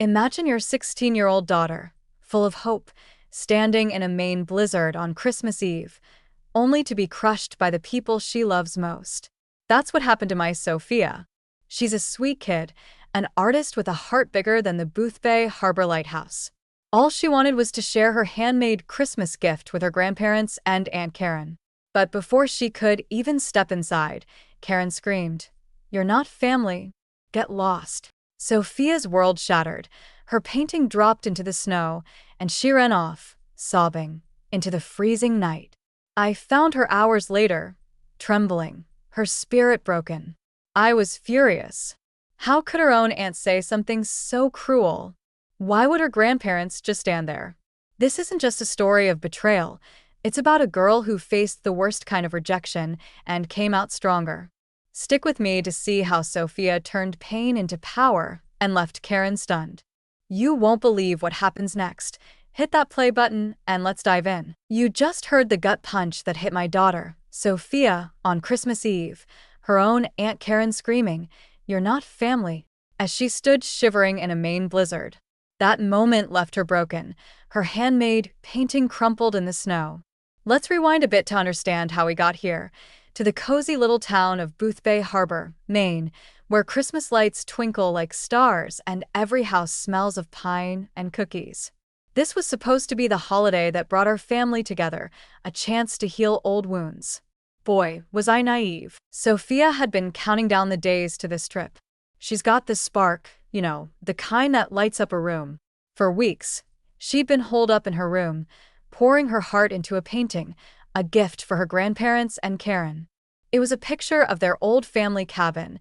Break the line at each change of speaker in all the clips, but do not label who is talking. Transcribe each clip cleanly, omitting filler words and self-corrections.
Imagine your 16-year-old daughter, full of hope, standing in a Maine blizzard on Christmas Eve, only to be crushed by the people she loves most. That's what happened to my Sophia. She's a sweet kid, an artist with a heart bigger than the Boothbay Harbor lighthouse. All she wanted was to share her handmade Christmas gift with her grandparents and Aunt Karen. But before she could even step inside, Karen screamed, "You're not family. Get lost." Sophia's world shattered. Her painting dropped into the snow, and she ran off, sobbing, into the freezing night. I found her hours later, trembling, her spirit broken. I was furious. How could her own aunt say something so cruel? Why would her grandparents just stand there? This isn't just a story of betrayal. It's about a girl who faced the worst kind of rejection and came out stronger. Stick with me to see how Sophia turned pain into power and left Karen stunned. You won't believe what happens next. Hit that play button and let's dive in. You just heard the gut punch that hit my daughter, Sophia, on Christmas Eve. Her own Aunt Karen screaming, "You're not family," as she stood shivering in a Maine blizzard. That moment left her broken, her handmade painting crumpled in the snow. Let's rewind a bit to understand how we got here, to the cozy little town of Boothbay Harbor, Maine, where Christmas lights twinkle like stars and every house smells of pine and cookies. This was supposed to be the holiday that brought our family together, a chance to heal old wounds. Boy, was I naive. Sophia had been counting down the days to this trip. She's got this spark, the kind that lights up a room. For weeks, she'd been holed up in her room, pouring her heart into a painting, a gift for her grandparents and Karen. It was a picture of their old family cabin,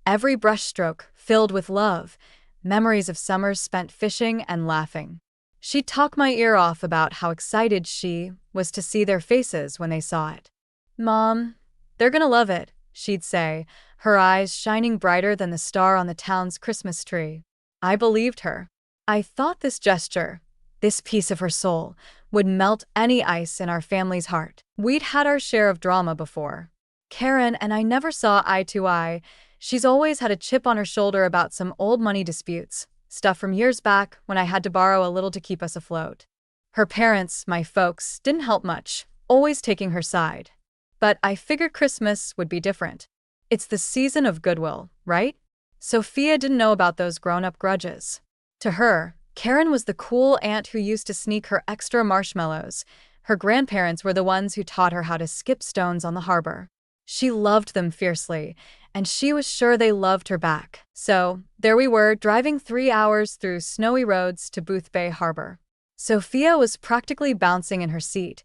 every brushstroke filled with love, memories of summers spent fishing and laughing. She'd talk my ear off about how excited she was to see their faces when they saw it. "Mom, they're gonna love it," she'd say, her eyes shining brighter than the star on the town's Christmas tree. I believed her. I thought this gesture, this piece of her soul, would melt any ice in our family's heart. We'd had our share of drama before. Karen and I never saw eye to eye. She's always had a chip on her shoulder about some old money disputes, stuff from years back when I had to borrow a little to keep us afloat. Her parents, my folks, didn't help much, always taking her side. But I figured Christmas would be different. It's the season of goodwill, right? Sophia didn't know about those grown-up grudges. To her, Karen was the cool aunt who used to sneak her extra marshmallows. Her grandparents were the ones who taught her how to skip stones on the harbor. She loved them fiercely, and she was sure they loved her back. So, there we were, driving 3 hours through snowy roads to Boothbay Harbor. Sophia was practically bouncing in her seat,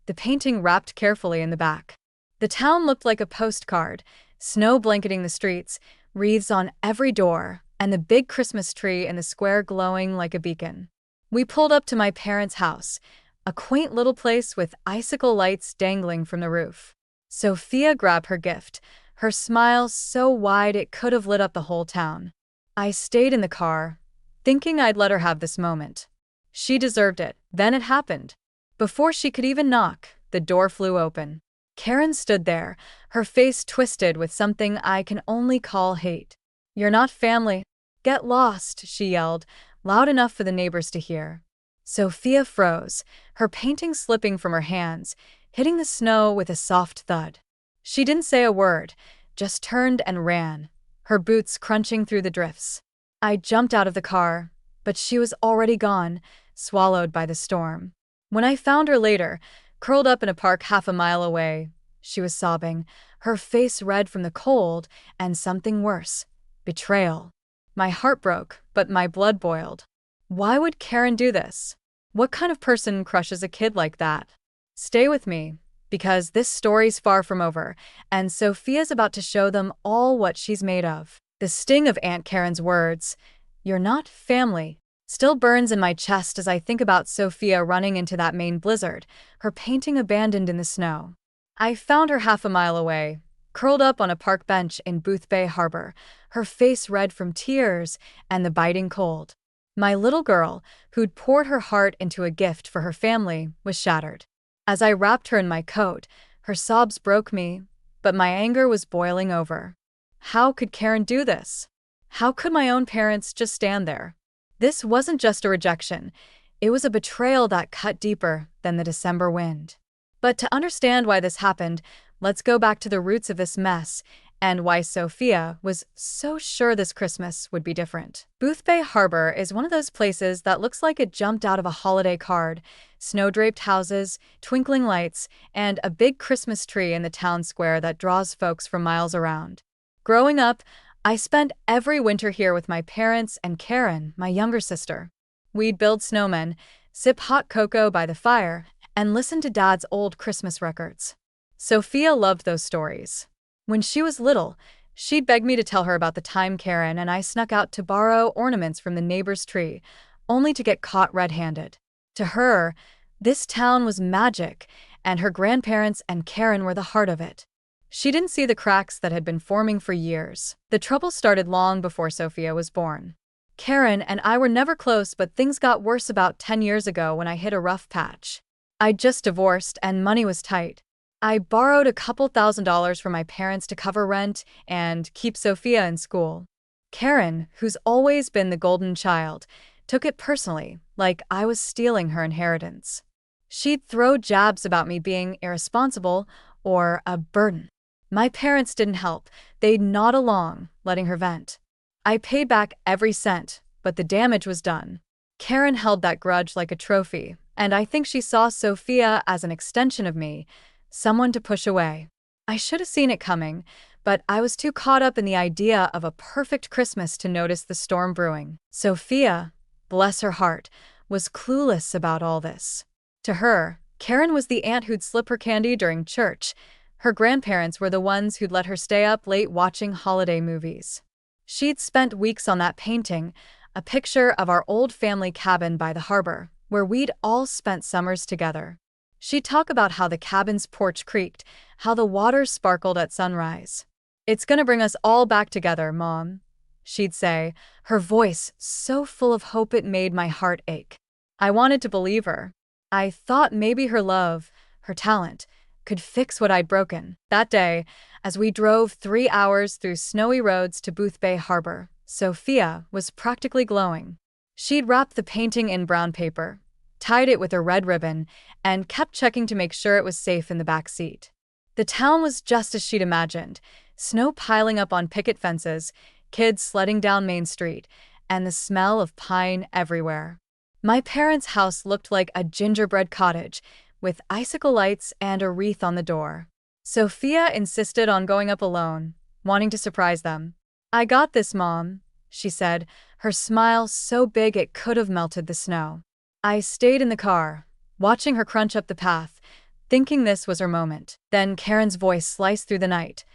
the painting wrapped carefully in the back. The town looked like a postcard, snow blanketing the streets, wreaths on every door, and the big Christmas tree in the square glowing like a beacon. We pulled up to my parents' house, a quaint little place with icicle lights dangling from the roof. Sophia grabbed her gift, her smile so wide it could have lit up the whole town. I stayed in the car, thinking I'd let her have this moment. She deserved it. Then it happened. Before she could even knock, the door flew open. Karen stood there, her face twisted with something I can only call hate. "You're not family. Get lost," she yelled, loud enough for the neighbors to hear. Sophia froze, her painting slipping from her hands, hitting the snow with a soft thud. She didn't say a word, just turned and ran, her boots crunching through the drifts. I jumped out of the car, but she was already gone, swallowed by the storm. When I found her later, curled up in a park half a mile away, she was sobbing, her face red from the cold and something worse, betrayal. My heart broke, but my blood boiled. Why would Karen do this? What kind of person crushes a kid like that? Stay with me, because this story's far from over, and Sophia's about to show them all what she's made of. The sting of Aunt Karen's words, "You're not family," still burns in my chest as I think about Sophia running into that Maine blizzard, her painting abandoned in the snow. I found her half a mile away, curled up on a park bench in Boothbay Harbor, her face red from tears and the biting cold. My little girl, who'd poured her heart into a gift for her family, was shattered. As I wrapped her in my coat, her sobs broke me, but my anger was boiling over. How could Karen do this? How could my own parents just stand there? This wasn't just a rejection, it was a betrayal that cut deeper than the December wind. But to understand why this happened, let's go back to the roots of this mess and why Sophia was so sure this Christmas would be different. Boothbay Harbor is one of those places that looks like it jumped out of a holiday card. Snow-draped houses, twinkling lights, and a big Christmas tree in the town square that draws folks from miles around. Growing up, I spent every winter here with my parents and Karen, my younger sister. We'd build snowmen, sip hot cocoa by the fire, and listen to Dad's old Christmas records. Sophia loved those stories. When she was little, she'd beg me to tell her about the time Karen and I snuck out to borrow ornaments from the neighbor's tree, only to get caught red-handed. To her, this town was magic, and her grandparents and Karen were the heart of it. She didn't see the cracks that had been forming for years. The trouble started long before Sophia was born. Karen and I were never close, but things got worse about 10 years ago when I hit a rough patch. I'd just divorced and money was tight. I borrowed a couple $1,000s from my parents to cover rent and keep Sophia in school. Karen, who's always been the golden child, took it personally, like I was stealing her inheritance. She'd throw jabs about me being irresponsible or a burden. My parents didn't help. They'd nod along, letting her vent. I paid back every cent, but the damage was done. Karen held that grudge like a trophy, and I think she saw Sophia as an extension of me, someone to push away. I should have seen it coming, but I was too caught up in the idea of a perfect Christmas to notice the storm brewing. Sophia, bless her heart, was clueless about all this. To her, Karen was the aunt who'd slip her candy during church. Her grandparents were the ones who'd let her stay up late watching holiday movies. She'd spent weeks on that painting, a picture of our old family cabin by the harbor, where we'd all spent summers together. She'd talk about how the cabin's porch creaked, how the water sparkled at sunrise. "It's gonna bring us all back together, Mom," she'd say, her voice so full of hope it made my heart ache. I wanted to believe her. I thought maybe her love, her talent, could fix what I'd broken. That day, as we drove 3 hours through snowy roads to Boothbay Harbor, Sophia was practically glowing. She'd wrapped the painting in brown paper, tied it with a red ribbon, and kept checking to make sure it was safe in the back seat. The town was just as she'd imagined, snow piling up on picket fences, kids sledding down Main Street, and the smell of pine everywhere. My parents' house looked like a gingerbread cottage, with icicle lights and a wreath on the door. Sophia insisted on going up alone, wanting to surprise them. "I got this, Mom," she said, her smile so big it could have melted the snow. I stayed in the car, watching her crunch up the path, thinking this was her moment. Then Karen's voice sliced through the night.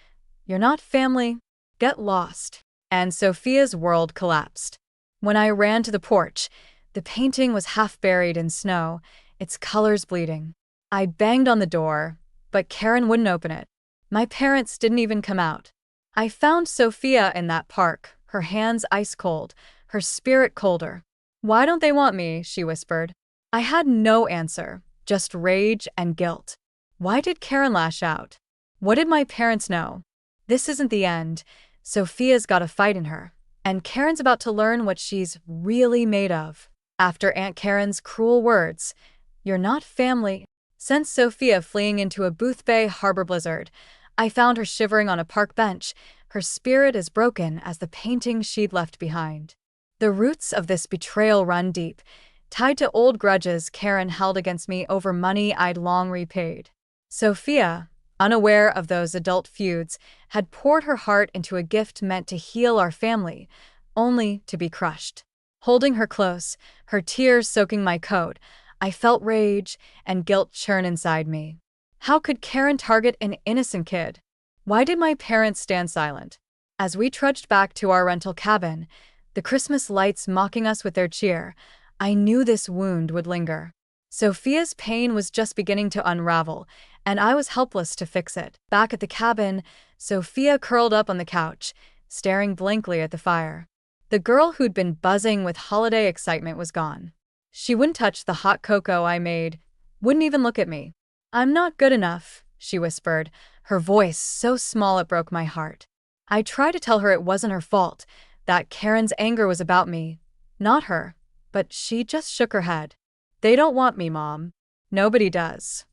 "You're not family. Get lost." And Sophia's world collapsed. When I ran to the porch, the painting was half buried in snow, its colors bleeding. I banged on the door, but Karen wouldn't open it. My parents didn't even come out. I found Sophia in that park, her hands ice cold, her spirit colder. "Why don't they want me?" she whispered. I had no answer, just rage and guilt. Why did Karen lash out? What did my parents know? This isn't the end. Sophia's got a fight in her, and Karen's about to learn what she's really made of. After Aunt Karen's cruel words, "You're not family," sent Sophia fleeing into a Boothbay Harbor blizzard, I found her shivering on a park bench, her spirit as broken as the painting she'd left behind. The roots of this betrayal run deep, tied to old grudges Karen held against me over money I'd long repaid. Sophia, unaware of those adult feuds, had poured her heart into a gift meant to heal our family, only to be crushed. Holding her close, her tears soaking my coat, I felt rage and guilt churn inside me. How could Karen target an innocent kid? Why did my parents stand silent? As we trudged back to our rental cabin, the Christmas lights mocking us with their cheer, I knew this wound would linger. Sophia's pain was just beginning to unravel, and I was helpless to fix it. Back at the cabin, Sophia curled up on the couch, staring blankly at the fire. The girl who'd been buzzing with holiday excitement was gone. She wouldn't touch the hot cocoa I made, wouldn't even look at me. "I'm not good enough," she whispered, her voice so small it broke my heart. I tried to tell her it wasn't her fault, that Karen's anger was about me, Not her, but she just shook her head. They don't want me, Mom. Nobody does.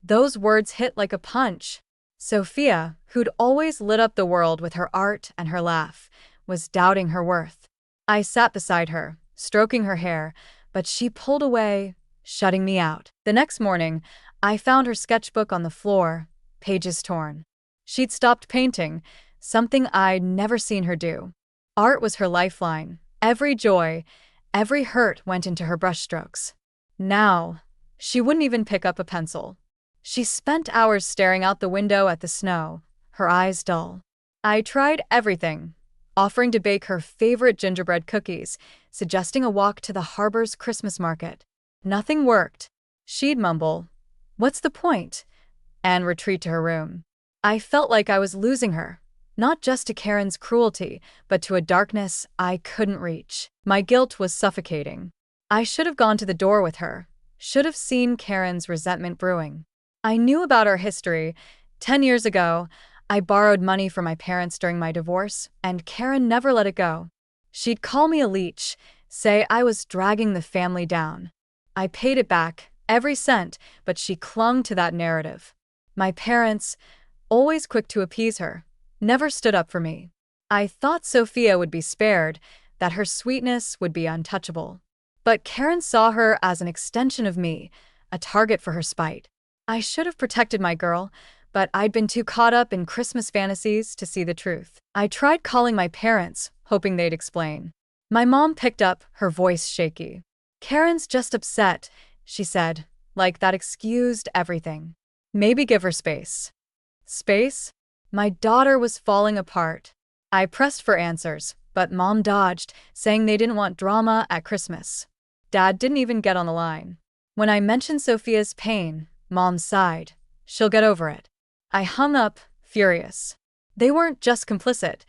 Those words hit like a punch. Sophia, who'd always lit up the world with her art and her laugh, was doubting her worth. I sat beside her, stroking her hair, but she pulled away, shutting me out. The next morning, I found her sketchbook on the floor, pages torn. She'd stopped painting, something I'd never seen her do. Art was her lifeline. Every joy, every hurt went into her brushstrokes. Now, she wouldn't even pick up a pencil. She spent hours staring out the window at the snow, her eyes dull. I tried everything, offering to bake her favorite gingerbread cookies, suggesting a walk to the harbor's Christmas market. Nothing worked. She'd mumble, "What's the point?" and retreat to her room. I felt like I was losing her, not just to Karen's cruelty, but to a darkness I couldn't reach. My guilt was suffocating. I should have gone to the door with her, should have seen Karen's resentment brewing. I knew about our history. 10 years ago, I borrowed money from my parents during my divorce, and Karen never let it go. She'd call me a leech, say I was dragging the family down. I paid it back, every cent, but she clung to that narrative. My parents, always quick to appease her, never stood up for me. I thought Sophia would be spared, that her sweetness would be untouchable. But Karen saw her as an extension of me, a target for her spite. I should have protected my girl, but I'd been too caught up in Christmas fantasies to see the truth. I tried calling my parents, hoping they'd explain. My mom picked up, her voice shaky. "Karen's just upset," she said, like that excused everything. "Maybe give her space." Space? My daughter was falling apart. I pressed for answers, but Mom dodged, saying they didn't want drama at Christmas. Dad didn't even get on the line. When I mentioned Sophia's pain, Mom sighed. "She'll get over it." I hung up, furious. They weren't just complicit.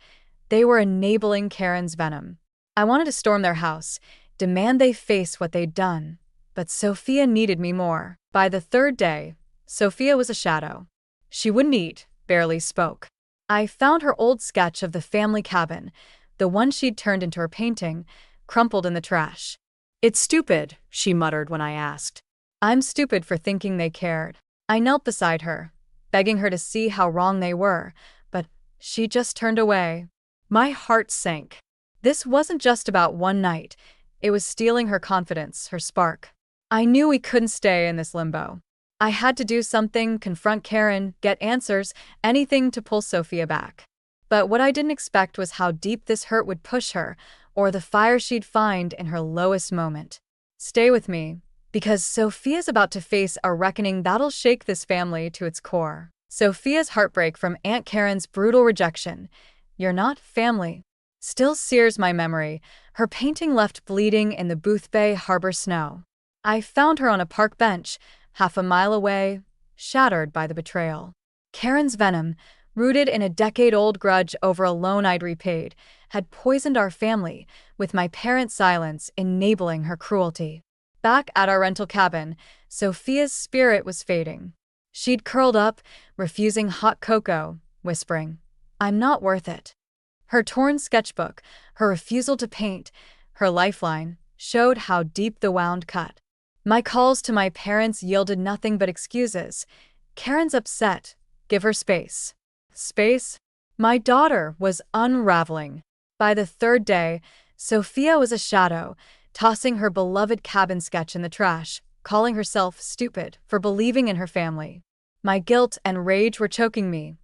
They were enabling Karen's venom. I wanted to storm their house, demand they face what they'd done. But Sophia needed me more. By the third day, Sophia was a shadow. She wouldn't eat, barely spoke. I found her old sketch of the family cabin, the one she'd turned into her painting, crumpled in the trash. "It's stupid," she muttered when I asked. "I'm stupid for thinking they cared." I knelt beside her, begging her to see how wrong they were, but she just turned away. My heart sank. This wasn't just about one night. It was stealing her confidence, her spark. I knew we couldn't stay in this limbo. I had to do something, confront Karen, get answers, anything to pull Sophia back. But what I didn't expect was how deep this hurt would push her, or the fire she'd find in her lowest moment. Stay with me, because Sophia's about to face a reckoning that'll shake this family to its core. Sophia's heartbreak from Aunt Karen's brutal rejection, "You're not family," still sears my memory, her painting left bleeding in the Boothbay Harbor snow. I found her on a park bench, half a mile away, shattered by the betrayal. Karen's venom, rooted in a decade-old grudge over a loan I'd repaid, had poisoned our family, with my parents' silence enabling her cruelty. Back at our rental cabin, Sophia's spirit was fading. She'd curled up, refusing hot cocoa, whispering, "I'm not worth it." Her torn sketchbook, her refusal to paint, her lifeline, showed how deep the wound cut. My calls to my parents yielded nothing but excuses. "Karen's upset. Give her space." Space? My daughter was unraveling. By the third day, Sophia was a shadow, tossing her beloved cabin sketch in the trash, calling herself stupid for believing in her family. My guilt and rage were choking me.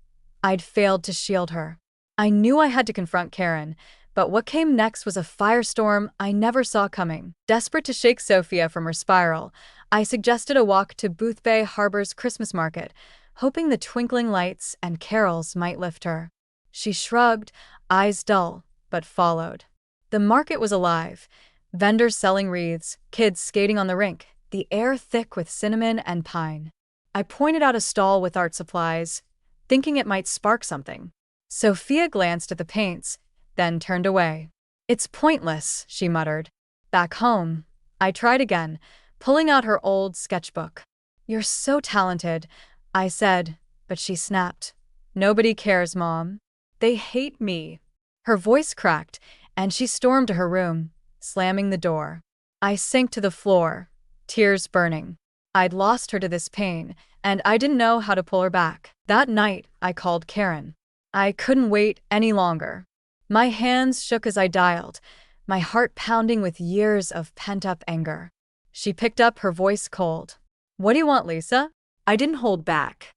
I'd failed to shield her. I knew I had to confront Karen, but what came next was a firestorm I never saw coming. Desperate to shake Sophia from her spiral, I suggested a walk to Boothbay Harbor's Christmas market, hoping the twinkling lights and carols might lift her. She shrugged, eyes dull, but followed. The market was alive. Vendors selling wreaths, kids skating on the rink, the air thick with cinnamon and pine. I pointed out a stall with art supplies, thinking it might spark something. Sophia glanced at the paints, then turned away. "It's pointless," she muttered. Back home, I tried again, pulling out her old sketchbook. "You're so talented," I said, but she snapped. "Nobody cares, Mom. They hate me." Her voice cracked, and she stormed to her room, slamming the door. I sank to the floor, tears burning. I'd lost her to this pain, and I didn't know how to pull her back. That night, I called Karen. I couldn't wait any longer. My hands shook as I dialed, my heart pounding with years of pent-up anger. She picked up, her voice cold. "What do you want, Lisa?" I didn't hold back.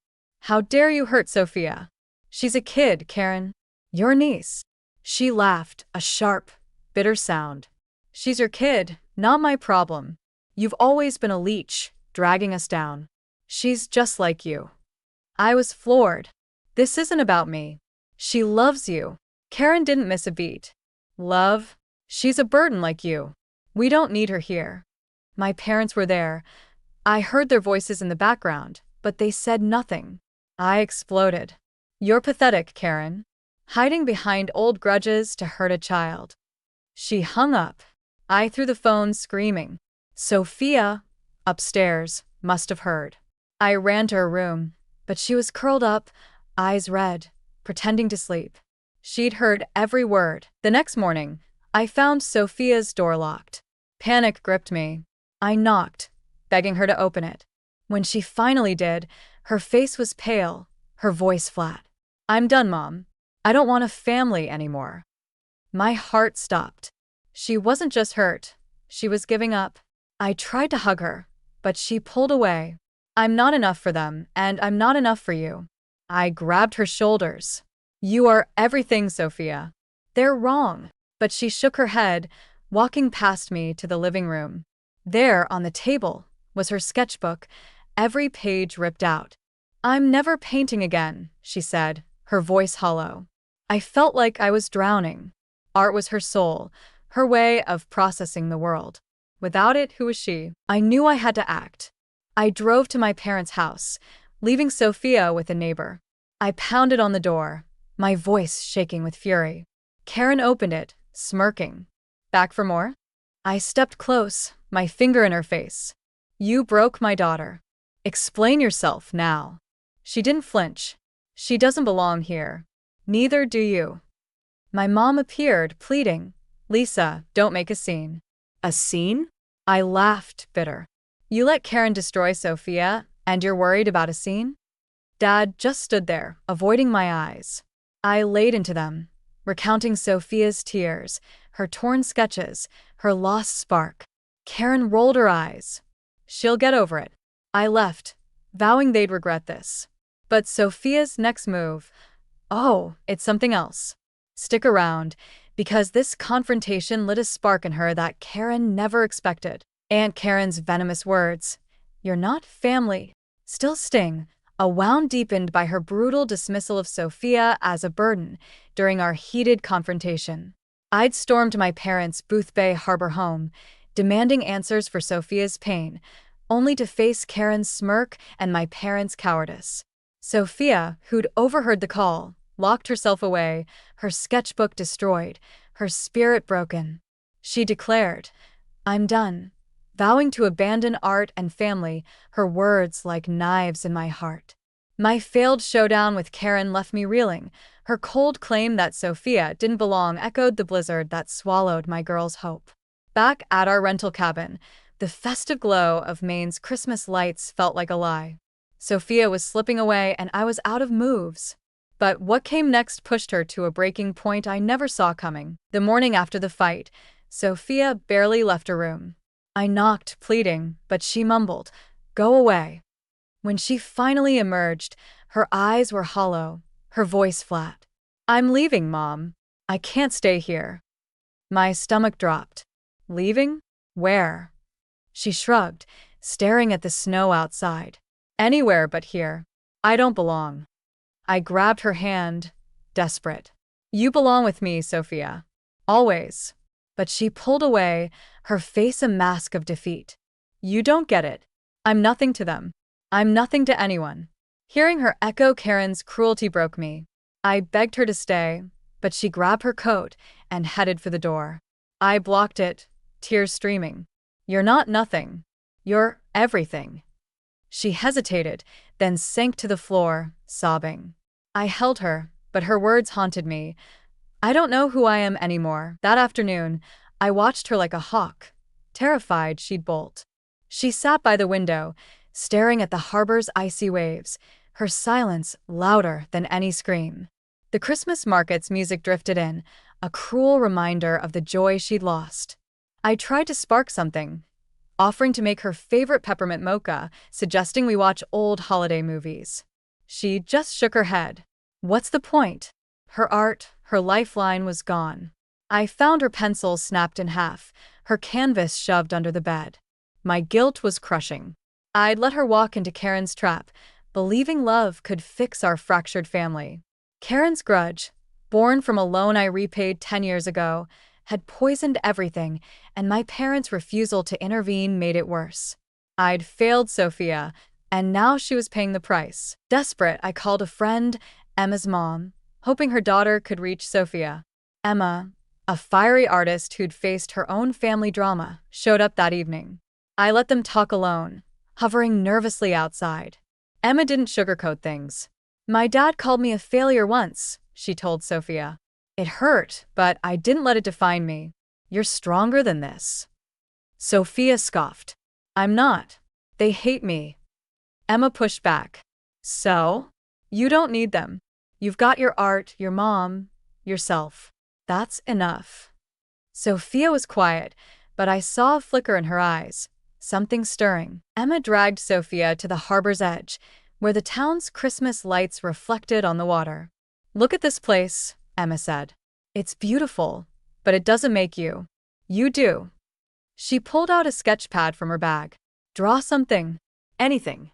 "How dare you hurt Sophia? She's a kid, Karen. Your niece." She laughed, a sharp, bitter sound. "She's your kid, not my problem. You've always been a leech, dragging us down. She's just like you." I was floored. "This isn't about me. She loves you." Karen didn't miss a beat. "Love? She's a burden like you. We don't need her here." My parents were there. I heard their voices in the background, but they said nothing. I exploded. "You're pathetic, Karen. Hiding behind old grudges to hurt a child." She hung up. I threw the phone, screaming. Sophia, upstairs, must have heard. I ran to her room, but she was curled up, eyes red, pretending to sleep. She'd heard every word. The next morning, I found Sophia's door locked. Panic gripped me. I knocked, begging her to open it. When she finally did, her face was pale, her voice flat. "I'm done, Mom. I don't want a family anymore." My heart stopped. She wasn't just hurt, she was giving up. I tried to hug her, but she pulled away. "I'm not enough for them, and I'm not enough for you." I grabbed her shoulders. "You are everything, Sophia." "They're wrong." But she shook her head, walking past me to the living room. There, on the table, was her sketchbook, every page ripped out. "I'm never painting again," she said, her voice hollow. I felt like I was drowning. Art was her soul, her way of processing the world. Without it, who was she? I knew I had to act. I drove to my parents' house, leaving Sophia with a neighbor. I pounded on the door, my voice shaking with fury. Karen opened it, smirking. "Back for more?" I stepped close, my finger in her face. "You broke my daughter. Explain yourself now." She didn't flinch. "She doesn't belong here. Neither do you." My mom appeared, pleading. "Lisa, don't make a scene." "A scene?" I laughed, bitter. "You let Karen destroy Sophia, and you're worried about a scene?" Dad just stood there, avoiding my eyes. I laid into them, recounting Sophia's tears, her torn sketches, her lost spark. Karen rolled her eyes. "She'll get over it." I left, vowing they'd regret this. But Sophia's next move, oh, it's something else. Stick around, because this confrontation lit a spark in her that Karen never expected. Aunt Karen's venomous words, "You're not family," still sting, a wound deepened by her brutal dismissal of Sophia as a burden during our heated confrontation. I'd stormed my parents' Boothbay Harbor home, demanding answers for Sophia's pain, only to face Karen's smirk and my parents' cowardice. Sophia, who'd overheard the call, locked herself away, her sketchbook destroyed, her spirit broken. She declared, "I'm done," vowing to abandon art and family, her words like knives in my heart. My failed showdown with Karen left me reeling. Her cold claim that Sophia didn't belong echoed the blizzard that swallowed my girl's hope. Back at our rental cabin, the festive glow of Maine's Christmas lights felt like a lie. Sophia was slipping away and I was out of moves. But what came next pushed her to a breaking point I never saw coming. The morning after the fight, Sophia barely left her room. I knocked, pleading, but she mumbled, "Go away." When she finally emerged, her eyes were hollow, her voice flat. "I'm leaving, Mom. I can't stay here." My stomach dropped. "Leaving? Where?" She shrugged, staring at the snow outside. "Anywhere but here. I don't belong." I grabbed her hand, desperate. "You belong with me, Sophia. Always." But she pulled away, her face a mask of defeat. "You don't get it. I'm nothing to them. I'm nothing to anyone." Hearing her echo Karen's cruelty broke me. I begged her to stay, but she grabbed her coat and headed for the door. I blocked it, tears streaming. "You're not nothing. You're everything." She hesitated, then sank to the floor, sobbing. I held her, but her words haunted me. "I don't know who I am anymore." That afternoon, I watched her like a hawk, terrified she'd bolt. She sat by the window, staring at the harbor's icy waves, her silence louder than any scream. The Christmas market's music drifted in, a cruel reminder of the joy she'd lost. I tried to spark something, offering to make her favorite peppermint mocha, suggesting we watch old holiday movies. She just shook her head. What's the point? Her art, her lifeline was gone. I found her pencil snapped in half, her canvas shoved under the bed. My guilt was crushing. I'd let her walk into Karen's trap, believing love could fix our fractured family. Karen's grudge, born from a loan I repaid 10 years ago, had poisoned everything, and my parents' refusal to intervene made it worse. I'd failed Sophia, and now she was paying the price. Desperate, I called a friend, Emma's mom, hoping her daughter could reach Sophia. Emma, a fiery artist who'd faced her own family drama, showed up that evening. I let them talk alone, hovering nervously outside. Emma didn't sugarcoat things. My dad called me a failure once, she told Sophia. It hurt, but I didn't let it define me. You're stronger than this. Sophia scoffed. I'm not. They hate me. Emma pushed back. So? You don't need them. You've got your art, your mom, yourself. That's enough. Sophia was quiet, but I saw a flicker in her eyes, something stirring. Emma dragged Sophia to the harbor's edge, where the town's Christmas lights reflected on the water. Look at this place, Emma said. It's beautiful, but it doesn't make you. You do. She pulled out a sketch pad from her bag. Draw something. Anything.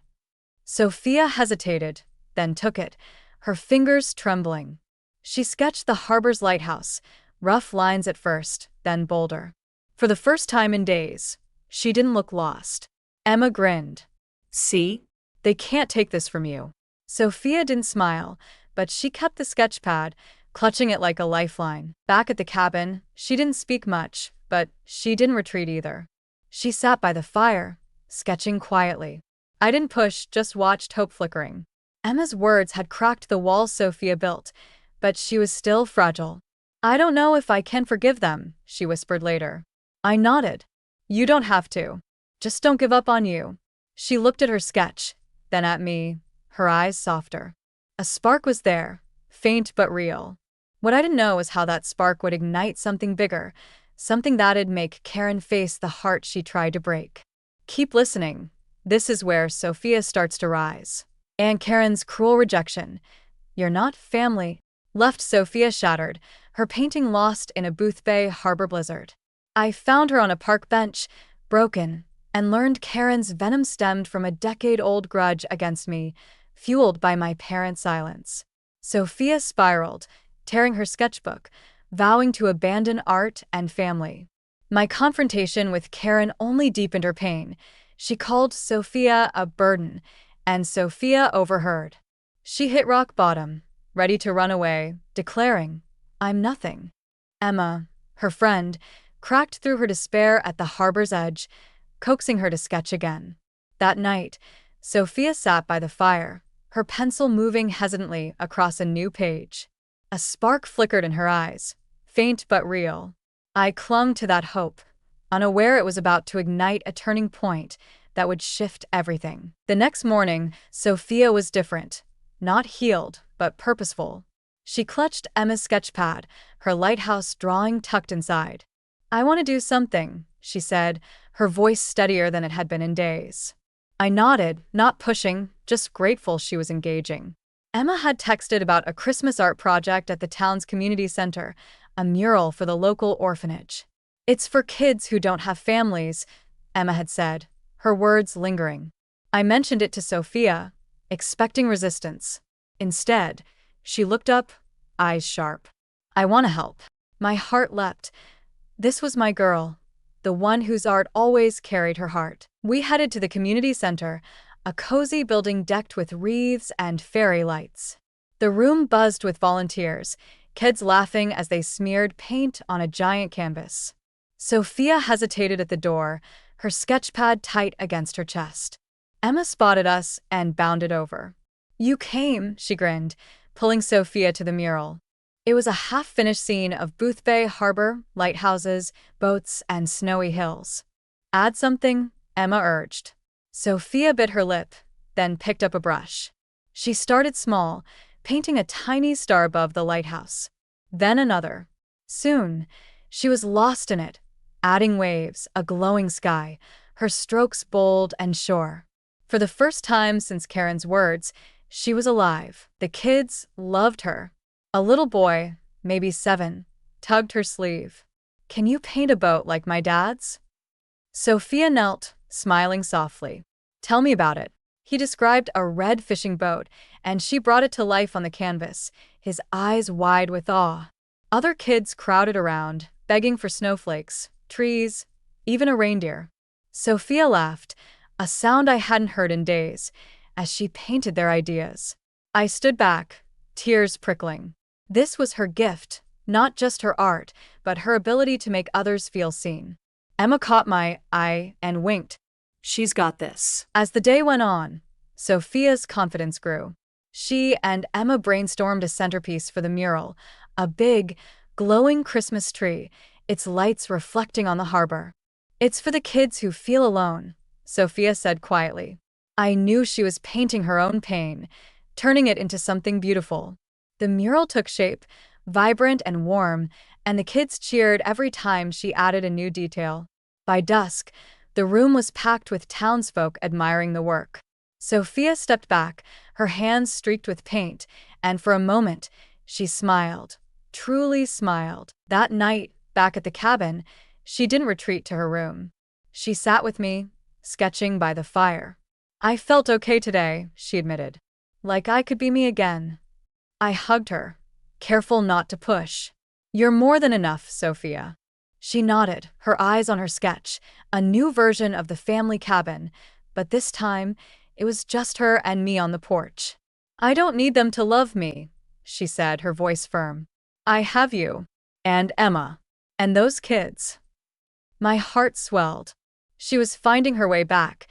Sophia hesitated, then took it, her fingers trembling. She sketched the harbor's lighthouse, rough lines at first, then bolder. For the first time in days, she didn't look lost. Emma grinned. See? They can't take this from you. Sophia didn't smile, but she kept the sketch pad, clutching it like a lifeline. Back at the cabin, she didn't speak much, but she didn't retreat either. She sat by the fire, sketching quietly. I didn't push, just watched hope flickering. Emma's words had cracked the walls Sophia built, but she was still fragile. I don't know if I can forgive them, she whispered later. I nodded. You don't have to. Just don't give up on you. She looked at her sketch, then at me, her eyes softer. A spark was there, faint but real. What I didn't know was how that spark would ignite something bigger, something that'd make Karen face the heart she tried to break. Keep listening. This is where Sophia starts to rise. And Karen's cruel rejection. You're not family. Left Sophia shattered, her painting lost in a Boothbay Harbor blizzard. I found her on a park bench, broken, and learned Karen's venom stemmed from a decade-old grudge against me, fueled by my parents' silence. Sophia spiraled, tearing her sketchbook, vowing to abandon art and family. My confrontation with Karen only deepened her pain. She called Sophia a burden, and Sophia overheard. She hit rock bottom, ready to run away, declaring, I'm nothing. Emma, her friend, cracked through her despair at the harbor's edge, coaxing her to sketch again. That night, Sophia sat by the fire, her pencil moving hesitantly across a new page. A spark flickered in her eyes, faint but real. I clung to that hope, unaware it was about to ignite a turning point that would shift everything. The next morning, Sophia was different, not healed, but purposeful. She clutched Emma's sketch pad, her lighthouse drawing tucked inside. I want to do something, she said, her voice steadier than it had been in days. I nodded, not pushing, just grateful she was engaging. Emma had texted about a Christmas art project at the town's community center, a mural for the local orphanage. It's for kids who don't have families, Emma had said, her words lingering. I mentioned it to Sophia, expecting resistance. Instead, she looked up, eyes sharp. I want to help. My heart leapt. This was my girl, the one whose art always carried her heart. We headed to the community center, a cozy building decked with wreaths and fairy lights. The room buzzed with volunteers, kids laughing as they smeared paint on a giant canvas. Sophia hesitated at the door, her sketchpad tight against her chest. Emma spotted us and bounded over. You came, she grinned, pulling Sophia to the mural. It was a half-finished scene of Boothbay Harbor, lighthouses, boats, and snowy hills. Add something, Emma urged. Sophia bit her lip, then picked up a brush. She started small, painting a tiny star above the lighthouse. Then another. Soon, she was lost in it, adding waves, a glowing sky, her strokes bold and sure. For the first time since Karen's words, she was alive. The kids loved her. A little boy, maybe 7, tugged her sleeve. "Can you paint a boat like my dad's?" Sophia knelt, smiling softly. "Tell me about it." He described a red fishing boat, and she brought it to life on the canvas, his eyes wide with awe. Other kids crowded around, begging for snowflakes, trees, even a reindeer. Sophia laughed, a sound I hadn't heard in days, as she painted their ideas. I stood back, tears prickling. This was her gift, not just her art, but her ability to make others feel seen. Emma caught my eye and winked. "She's got this." As the day went on, Sophia's confidence grew. She and Emma brainstormed a centerpiece for the mural, a big, glowing Christmas tree, its lights reflecting on the harbor. "It's for the kids who feel alone," Sophia said quietly. I knew she was painting her own pain, turning it into something beautiful. The mural took shape, vibrant and warm, and the kids cheered every time she added a new detail. By dusk, the room was packed with townsfolk admiring the work. Sophia stepped back, her hands streaked with paint, and for a moment, she smiled, truly smiled. That night, back at the cabin, she didn't retreat to her room. She sat with me, sketching by the fire. "I felt okay today," she admitted. "Like I could be me again." I hugged her, careful not to push. "You're more than enough, Sophia." She nodded, her eyes on her sketch, a new version of the family cabin, but this time, it was just her and me on the porch. "I don't need them to love me," she said, her voice firm. "I have you. And Emma. And those kids." My heart swelled. She was finding her way back,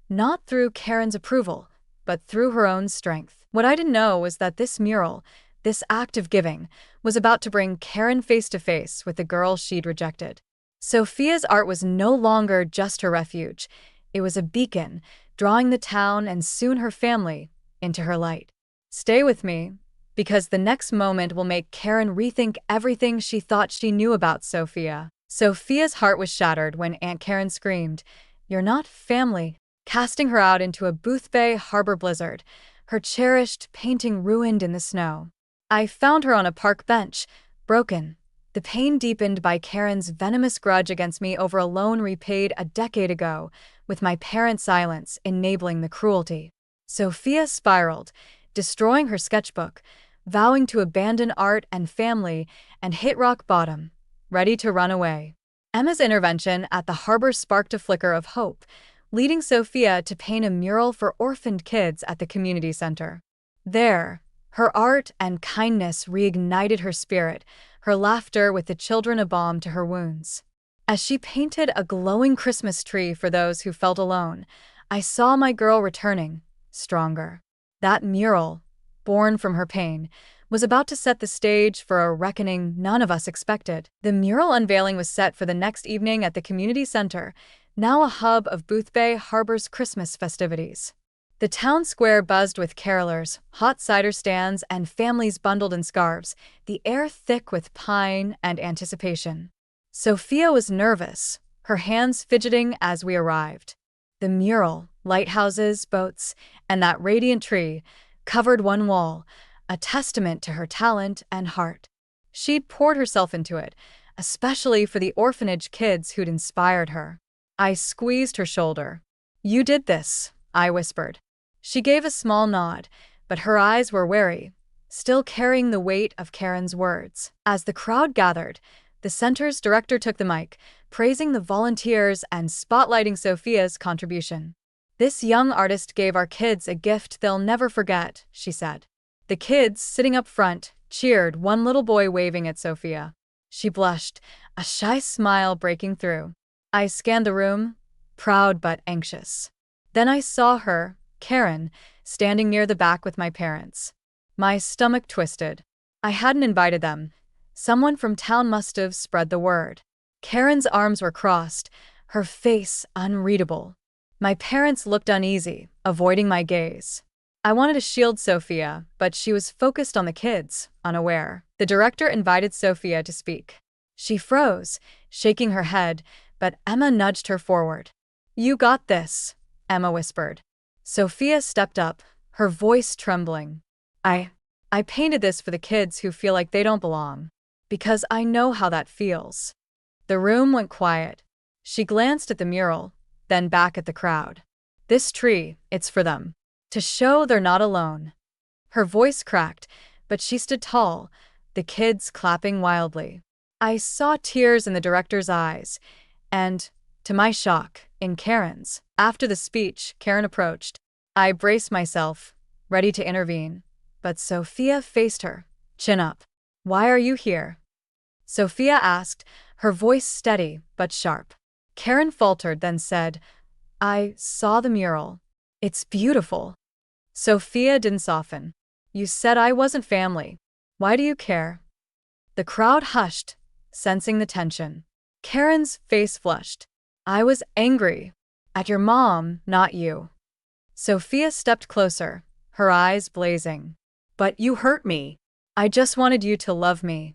not through Karen's approval, but through her own strength. What I didn't know was that this mural, this act of giving, was about to bring Karen face to face with the girl she'd rejected. Sophia's art was no longer just her refuge. It was a beacon, drawing the town and soon her family into her light. Stay with me, because the next moment will make Karen rethink everything she thought she knew about Sophia. Sophia's heart was shattered when Aunt Karen screamed, "You're not family," casting her out into a Boothbay Harbor blizzard, her cherished painting ruined in the snow. I found her on a park bench, broken, the pain deepened by Karen's venomous grudge against me over a loan repaid a decade ago, with my parents' silence enabling the cruelty. Sophia spiraled, destroying her sketchbook, vowing to abandon art and family, and hit rock bottom, ready to run away. Emma's intervention at the harbor sparked a flicker of hope, leading Sophia to paint a mural for orphaned kids at the community center. There, her art and kindness reignited her spirit, her laughter with the children a balm to her wounds. As she painted a glowing Christmas tree for those who felt alone, I saw my girl returning, stronger. That mural, born from her pain, was about to set the stage for a reckoning none of us expected. The mural unveiling was set for the next evening at the community center, now a hub of Boothbay Harbor's Christmas festivities. The town square buzzed with carolers, hot cider stands, and families bundled in scarves, the air thick with pine and anticipation. Sophia was nervous, her hands fidgeting as we arrived. The mural, lighthouses, boats, and that radiant tree covered one wall, a testament to her talent and heart. She'd poured herself into it, especially for the orphanage kids who'd inspired her. I squeezed her shoulder. "You did this," I whispered. She gave a small nod, but her eyes were wary, still carrying the weight of Karen's words. As the crowd gathered, the center's director took the mic, praising the volunteers and spotlighting Sophia's contribution. "This young artist gave our kids a gift they'll never forget," she said. The kids, sitting up front, cheered, one little boy waving at Sophia. She blushed, a shy smile breaking through. I scanned the room, proud but anxious. Then I saw her, Karen, standing near the back with my parents. My stomach twisted. I hadn't invited them. Someone from town must have spread the word. Karen's arms were crossed, her face unreadable. My parents looked uneasy, avoiding my gaze. I wanted to shield Sophia, but she was focused on the kids, unaware. The director invited Sophia to speak. She froze, shaking her head, but Emma nudged her forward. "You got this," Emma whispered. Sophia stepped up, her voice trembling. I painted this for the kids who feel like they don't belong. Because I know how that feels." The room went quiet. She glanced at the mural, then back at the crowd. "This tree, it's for them. To show they're not alone." Her voice cracked, but she stood tall, the kids clapping wildly. I saw tears in the director's eyes, and, to my shock, in Karen's. After the speech, Karen approached. I braced myself, ready to intervene, but Sophia faced her, chin up. "Why are you here?" Sophia asked, her voice steady but sharp. Karen faltered, then said, "I saw the mural. It's beautiful." Sophia didn't soften. "You said I wasn't family. Why do you care?" The crowd hushed, sensing the tension. Karen's face flushed. "I was angry. At your mom, not you." Sophia stepped closer, her eyes blazing. "But you hurt me. I just wanted you to love me."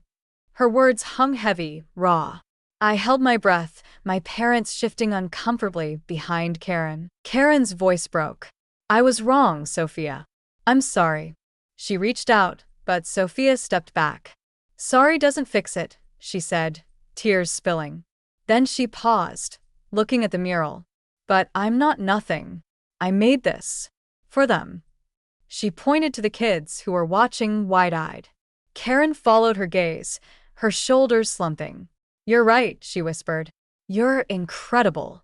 Her words hung heavy, raw. I held my breath, my parents shifting uncomfortably behind Karen. Karen's voice broke. "I was wrong, Sophia. I'm sorry." She reached out, but Sophia stepped back. "Sorry doesn't fix it," she said, tears spilling. Then she paused, looking at the mural. "But I'm not nothing. I made this. For them." She pointed to the kids who were watching wide-eyed. Karen followed her gaze, her shoulders slumping. "You're right," she whispered. "You're incredible."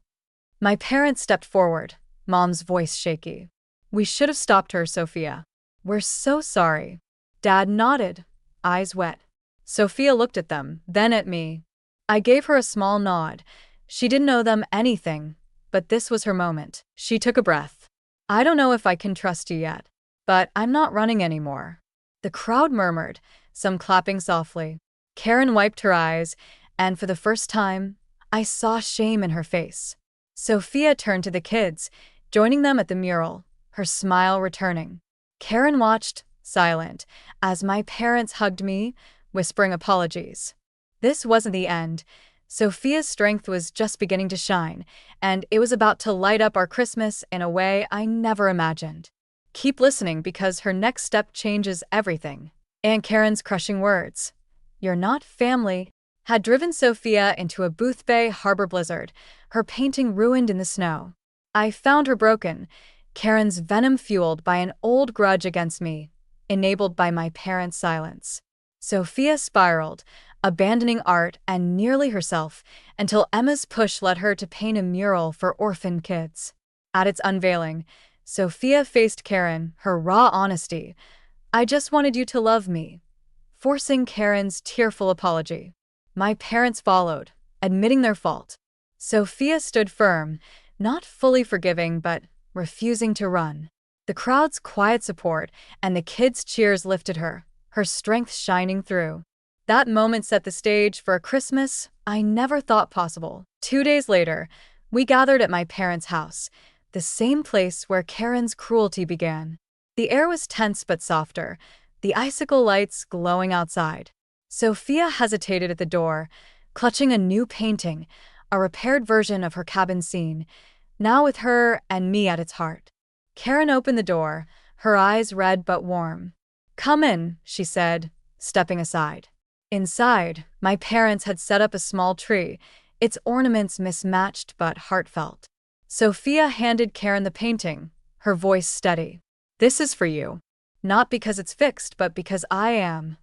My parents stepped forward, Mom's voice shaky. "We should have stopped her, Sophia. We're so sorry." Dad nodded, eyes wet. Sophia looked at them, then at me. I gave her a small nod. She didn't know them anything, but this was her moment. She took a breath. "I don't know if I can trust you yet, but I'm not running anymore." The crowd murmured, some clapping softly. Karen wiped her eyes, and for the first time, I saw shame in her face. Sophia turned to the kids, joining them at the mural, her smile returning. Karen watched, silent, as my parents hugged me, whispering apologies. This wasn't the end. Sophia's strength was just beginning to shine, and it was about to light up our Christmas in a way I never imagined. Keep listening because her next step changes everything. Aunt Karen's crushing words, "You're not family," had driven Sophia into a Boothbay Harbor blizzard, her painting ruined in the snow. I found her broken, Karen's venom fueled by an old grudge against me, enabled by my parents' silence. Sophia spiraled, abandoning art and nearly herself, until Emma's push led her to paint a mural for orphaned kids. At its unveiling, Sophia faced Karen, her raw honesty. "I just wanted you to love me," forcing Karen's tearful apology. My parents followed, admitting their fault. Sophia stood firm, not fully forgiving but refusing to run. The crowd's quiet support and the kids' cheers lifted her, her strength shining through. That moment set the stage for a Christmas I never thought possible. 2 days later, we gathered at my parents' house, the same place where Karen's cruelty began. The air was tense but softer, the icicle lights glowing outside. Sophia hesitated at the door, clutching a new painting, a repaired version of her cabin scene, now with her and me at its heart. Karen opened the door, her eyes red but warm. "Come in," she said, stepping aside. Inside, my parents had set up a small tree, its ornaments mismatched but heartfelt. Sophia handed Karen the painting, her voice steady. "This is for you. Not because it's fixed, but because I am."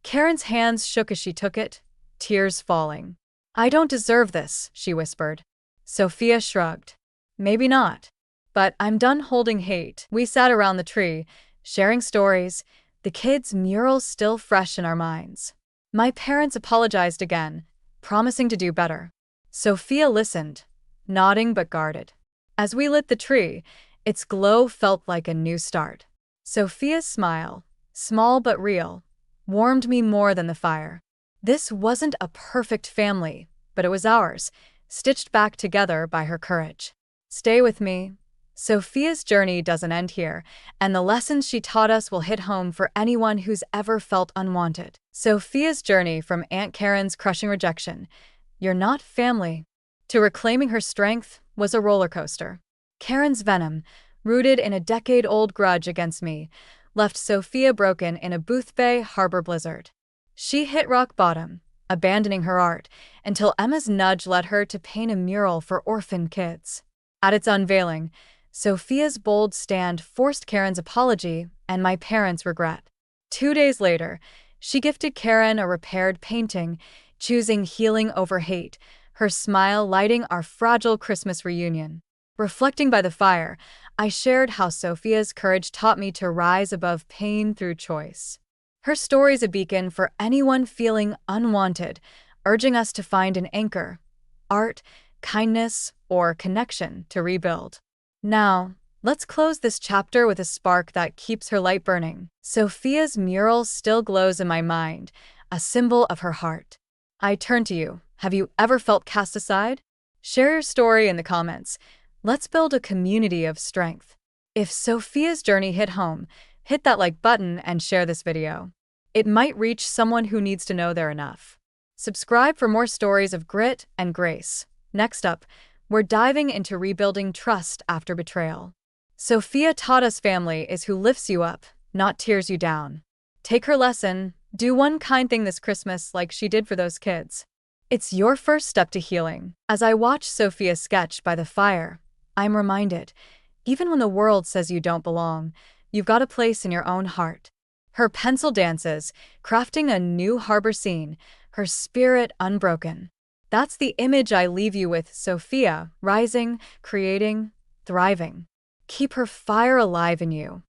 Karen's hands shook as she took it, tears falling. "I don't deserve this," she whispered. Sophia shrugged. "Maybe not. But I'm done holding hate." We sat around the tree, sharing stories, the kids' murals still fresh in our minds. My parents apologized again, promising to do better. Sophia listened, nodding but guarded. As we lit the tree, its glow felt like a new start. Sophia's smile, small but real, warmed me more than the fire. This wasn't a perfect family, but it was ours, stitched back together by her courage. Stay with me. Sophia's journey doesn't end here, and the lessons she taught us will hit home for anyone who's ever felt unwanted. Sophia's journey from Aunt Karen's crushing rejection, "You're not family," to reclaiming her strength was a roller coaster. Karen's venom, rooted in a decade-old grudge against me, left Sophia broken in a Boothbay Harbor blizzard. She hit rock bottom, abandoning her art, until Emma's nudge led her to paint a mural for orphaned kids. At its unveiling, Sophia's bold stand forced Karen's apology and my parents' regret. 2 days later, she gifted Karen a repaired painting, choosing healing over hate, her smile lighting our fragile Christmas reunion. Reflecting by the fire, I shared how Sophia's courage taught me to rise above pain through choice. Her story's a beacon for anyone feeling unwanted, urging us to find an anchor, art, kindness, or connection to rebuild. Now, let's close this chapter with a spark that keeps her light burning. Sophia's mural still glows in my mind, a symbol of her heart. I turn to you. Have you ever felt cast aside? Share your story in the comments. Let's build a community of strength. If Sophia's journey hit home, hit that like button and share this video. It might reach someone who needs to know they're enough. Subscribe for more stories of grit and grace. Next up, we're diving into rebuilding trust after betrayal. Sophia taught us family is who lifts you up, not tears you down. Take her lesson, do one kind thing this Christmas like she did for those kids. It's your first step to healing. As I watch Sophia sketch by the fire, I'm reminded, even when the world says you don't belong, you've got a place in your own heart. Her pencil dances, crafting a new harbor scene, her spirit unbroken. That's the image I leave you with, Sophia, rising, creating, thriving. Keep her fire alive in you.